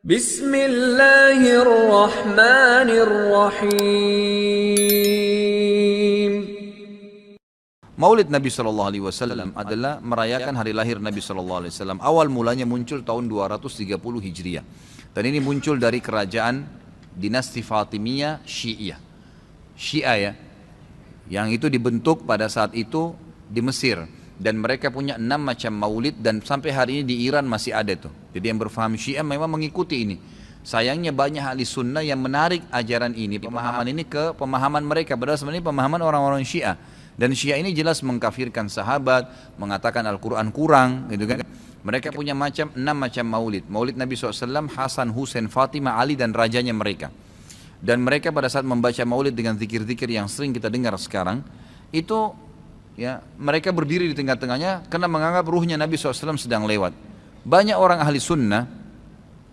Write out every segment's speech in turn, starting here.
Bismillahirrahmanirrahim. Maulid Nabi SAW adalah merayakan hari lahir Nabi SAW. Awal mulanya muncul tahun 230 Hijriah. Dan ini muncul dari kerajaan dinasti Fatimiyah Syiah. Syiah ya. Yang itu dibentuk pada saat itu di Mesir. Dan mereka punya 6 macam maulid dan sampai hari ini di Iran masih ada tuh. Jadi yang berfaham Syiah memang mengikuti ini. Sayangnya banyak ahli sunnah yang menarik ajaran ini, pemahaman ini ke pemahaman mereka. Padahal sebenarnya pemahaman orang-orang Syiah. Dan Syiah ini jelas mengkafirkan sahabat, mengatakan Al-Quran kurang, gitu kan. Mereka punya 6 macam maulid. Maulid Nabi SAW, Hasan, Husain, Fatimah, Ali dan rajanya mereka. Dan mereka pada saat membaca maulid dengan zikir-zikir yang sering kita dengar sekarang, itu ya mereka berdiri di tengah-tengahnya karena menganggap ruhnya Nabi SAW sedang lewat. Banyak orang ahli sunnah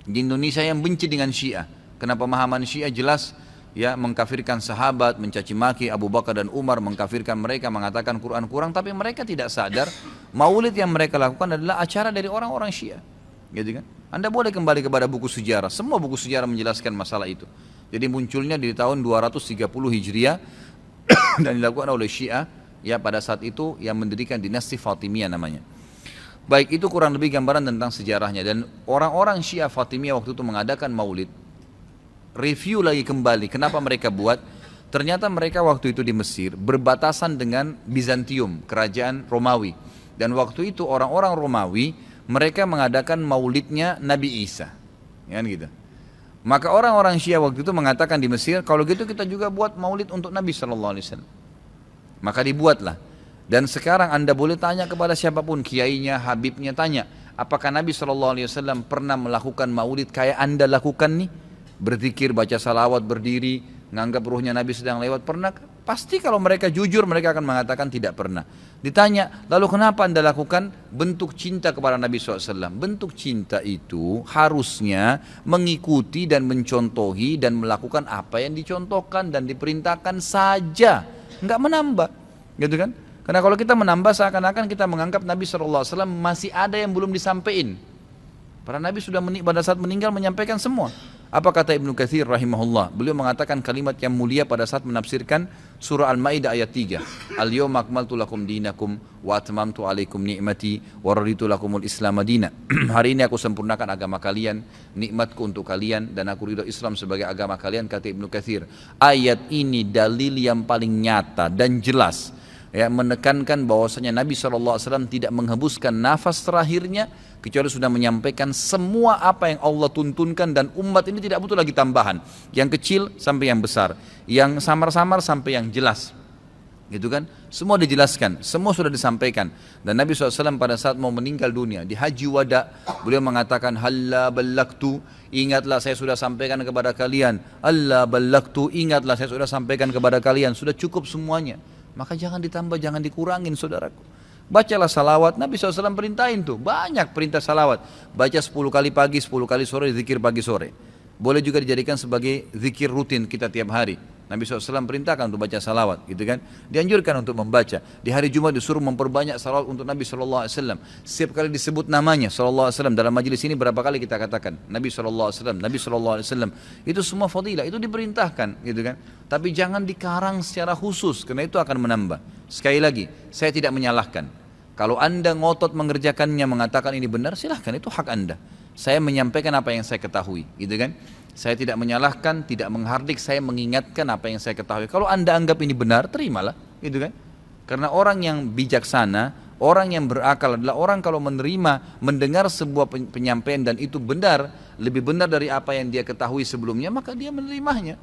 di Indonesia yang benci dengan Syiah. Karena pemahaman Syiah jelas ya mengkafirkan sahabat, mencaci maki Abu Bakar dan Umar, mengkafirkan mereka, mengatakan Quran kurang, tapi mereka tidak sadar maulid yang mereka lakukan adalah acara dari orang-orang Syiah, gitu kan? Anda boleh kembali kepada buku sejarah, semua buku sejarah menjelaskan masalah itu. Jadi munculnya di tahun 230 Hijriah dan dilakukan oleh Syiah ya pada saat itu yang mendirikan dinasti Fatimiyah namanya. Baik, itu kurang lebih gambaran tentang sejarahnya. Dan orang-orang Syiah Fatimiyah waktu itu mengadakan maulid. Review lagi kembali kenapa mereka buat. Ternyata mereka waktu itu di Mesir berbatasan dengan Bizantium, kerajaan Romawi. Dan waktu itu orang-orang Romawi mereka mengadakan maulidnya Nabi Isa, kan gitu. Maka orang-orang Syiah waktu itu mengatakan di Mesir, kalau gitu kita juga buat maulid untuk Nabi SAW. Maka dibuatlah. Dan sekarang Anda boleh tanya kepada siapapun, kiainya, habibnya, tanya, apakah Nabi SAW pernah melakukan maulid kayak Anda lakukan nih? Berzikir, baca salawat, berdiri, menganggap ruhnya Nabi sedang lewat, pernah? Pasti kalau mereka jujur mereka akan mengatakan tidak pernah. Ditanya, lalu kenapa Anda lakukan? Bentuk cinta kepada Nabi SAW. Bentuk cinta itu harusnya mengikuti dan mencontohi dan melakukan apa yang dicontohkan dan diperintahkan saja, nggak menambah, gitu kan? Karena kalau kita menambah seakan-akan kita menganggap Nabi SAW masih ada yang belum disampaikan. Para Nabi sudah pada saat meninggal menyampaikan semua. Apa kata Ibnu Katsir rahimahullah? Beliau mengatakan kalimat yang mulia pada saat menafsirkan surah Al-Maidah ayat 3. Al-yawma akmaltu lakum dinakum wa atmamtu alaikum ni'mati wa raditu lakumul Islam madina. Hari ini aku sempurnakan agama kalian, nikmatku untuk kalian dan aku ridho Islam sebagai agama kalian, kata Ibnu Katsir. Ayat ini dalil yang paling nyata dan jelas ya, menekankan bahwasanya Nabi SAW tidak menghembuskan nafas terakhirnya kecuali sudah menyampaikan semua apa yang Allah tuntunkan, dan umat ini tidak butuh lagi tambahan, yang kecil sampai yang besar, yang samar-samar sampai yang jelas, gitu kan? Semua dijelaskan, semua sudah disampaikan. Dan Nabi SAW pada saat mau meninggal dunia di Haji Wada, beliau mengatakan halla ballagtu, ingatlah saya sudah sampaikan kepada kalian. Alla ballagtu, ingatlah saya sudah sampaikan kepada kalian. Sudah cukup semuanya, maka jangan ditambah, jangan dikurangin saudaraku. Bacalah salawat, Nabi SAW perintahin tuh, banyak perintah salawat. Baca 10 kali pagi, 10 kali sore, zikir pagi sore. Boleh juga dijadikan sebagai zikir rutin kita tiap hari. Nabi SAW perintahkan untuk baca salawat, gitu kan. Dianjurkan untuk membaca. Di hari Jumat disuruh memperbanyak salawat untuk Nabi SAW. Setiap kali disebut namanya SAW. Dalam majelis ini berapa kali kita katakan Nabi SAW, Nabi SAW. Itu semua fadilah, itu diperintahkan, gitu kan. Tapi jangan dikarang secara khusus, karena itu akan menambah. Sekali lagi, saya tidak menyalahkan. Kalau Anda ngotot mengerjakannya, mengatakan ini benar, silahkan, itu hak Anda. Saya menyampaikan apa yang saya ketahui, gitu kan. Saya tidak menyalahkan, tidak menghardik, saya mengingatkan apa yang saya ketahui. Kalau Anda anggap ini benar, terimalah, gitu kan. Karena orang yang bijaksana, orang yang berakal adalah orang kalau menerima, mendengar sebuah penyampaian dan itu benar, lebih benar dari apa yang dia ketahui sebelumnya, maka dia menerimanya.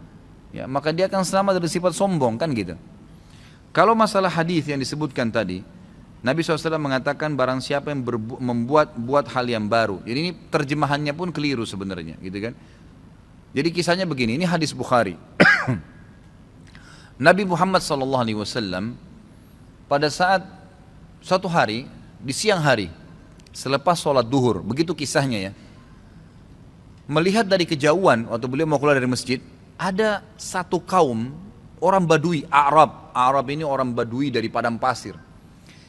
Ya, maka dia akan selamat dari sifat sombong, kan gitu. Kalau masalah hadis yang disebutkan tadi, Nabi SAW mengatakan barang siapa yang membuat hal yang baru. Jadi ini terjemahannya pun keliru sebenarnya, gitu kan. Jadi kisahnya begini, ini hadis Bukhari. Nabi Muhammad SAW pada saat suatu hari di siang hari selepas sholat duhur, begitu kisahnya ya, melihat dari kejauhan waktu beliau mau keluar dari masjid, ada satu kaum orang Badui, Arab ini orang Badui dari padang pasir,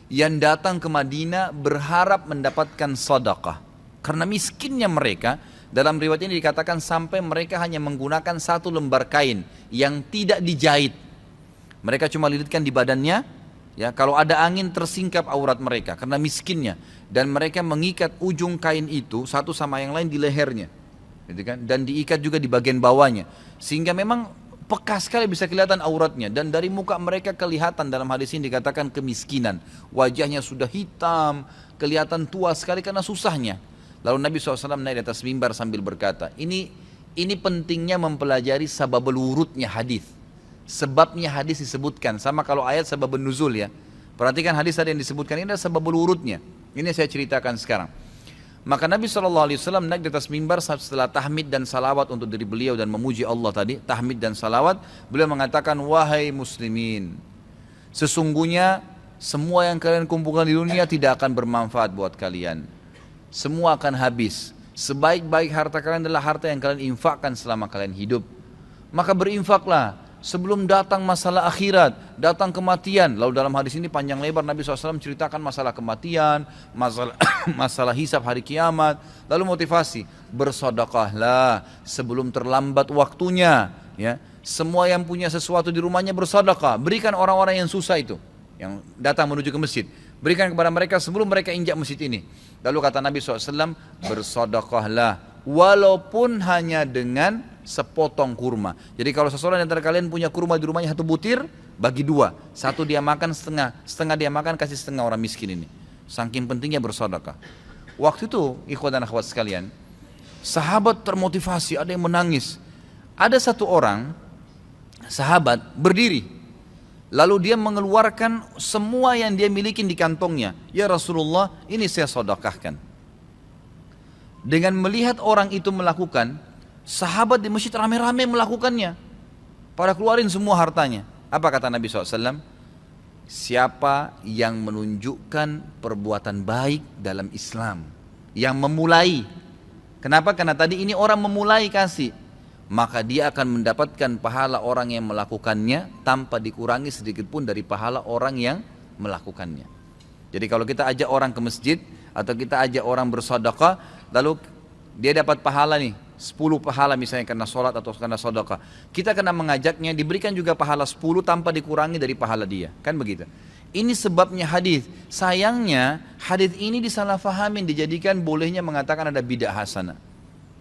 yang datang ke Madinah berharap mendapatkan sedekah. Karena miskinnya mereka, Dalam riwayat ini dikatakan sampai mereka hanya menggunakan satu lembar kain yang tidak dijahit. Mereka cuma lilitkan di badannya, ya, kalau ada angin tersingkap aurat mereka karena miskinnya, dan mereka mengikat ujung kain itu satu sama yang lain di lehernya, gitu kan? Dan diikat juga di bagian bawahnya, sehingga memang peka sekali bisa kelihatan auratnya, dan dari muka mereka kelihatan, dalam hadis ini dikatakan kemiskinan, wajahnya sudah hitam, kelihatan tua sekali karena susahnya. Lalu Nabi SAW naik di atas mimbar sambil berkata, ini pentingnya mempelajari sababul wurudnya hadis. Sebabnya hadis disebutkan, sama kalau ayat sababun nuzul ya. Perhatikan hadis tadi yang disebutkan ini adalah sababul wurudnya. Ini saya ceritakan sekarang. Maka Nabi SAW naik di atas mimbar setelah tahmid dan salawat untuk diri beliau dan memuji Allah tadi, tahmid dan salawat, beliau mengatakan, wahai muslimin, sesungguhnya semua yang kalian kumpulkan di dunia tidak akan bermanfaat buat kalian. Semua akan habis. Sebaik-baik harta kalian adalah harta yang kalian infakkan selama kalian hidup. Maka berinfaklah sebelum datang masalah akhirat, datang kematian. Lalu dalam hadis ini panjang lebar Nabi SAW ceritakan masalah kematian, masalah hisab hari kiamat. Lalu motivasi, bersedekahlah sebelum terlambat waktunya. Ya, semua yang punya sesuatu di rumahnya bersedekah, berikan orang-orang yang susah itu, yang datang menuju ke masjid. Berikan kepada mereka sebelum mereka injak masjid ini. Lalu kata Nabi SAW, bersedekahlah walaupun hanya dengan sepotong kurma. Jadi kalau seseorang antara kalian punya kurma di rumahnya satu butir, bagi dua. Satu dia makan setengah, setengah dia makan, kasih setengah orang miskin ini. Saking pentingnya bersedekah. Waktu itu, ikhwan dan akhwat sekalian, sahabat termotivasi, ada yang menangis. Ada satu orang, sahabat berdiri, lalu dia mengeluarkan semua yang dia miliki di kantongnya. Ya Rasulullah, ini saya sedekahkan. Dengan melihat orang itu melakukan, sahabat di masjid rame-rame melakukannya. Pada keluarin semua hartanya. Apa kata Nabi SAW? Siapa yang menunjukkan perbuatan baik dalam Islam, yang memulai. Kenapa? Karena tadi ini orang memulai kasih, maka dia akan mendapatkan pahala orang yang melakukannya tanpa dikurangi sedikit pun dari pahala orang yang melakukannya. Jadi kalau kita ajak orang ke masjid atau kita ajak orang bersedekah, lalu dia dapat pahala nih 10 pahala misalnya karena sholat atau karena sedekah, kita kena mengajaknya, diberikan juga pahala 10 tanpa dikurangi dari pahala dia, kan begitu. Ini sebabnya hadis. Sayangnya hadis ini disalahfahamin, dijadikan bolehnya mengatakan ada bidah hasanah.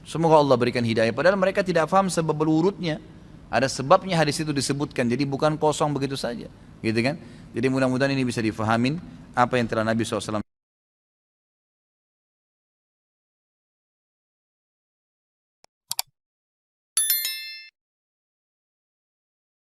Semoga Allah berikan hidayah, padahal mereka tidak paham sebab berurutnya. Ada sebabnya hadis itu disebutkan, jadi bukan kosong begitu saja, gitu kan. Jadi mudah-mudahan ini bisa difahamin apa yang telah Nabi SAW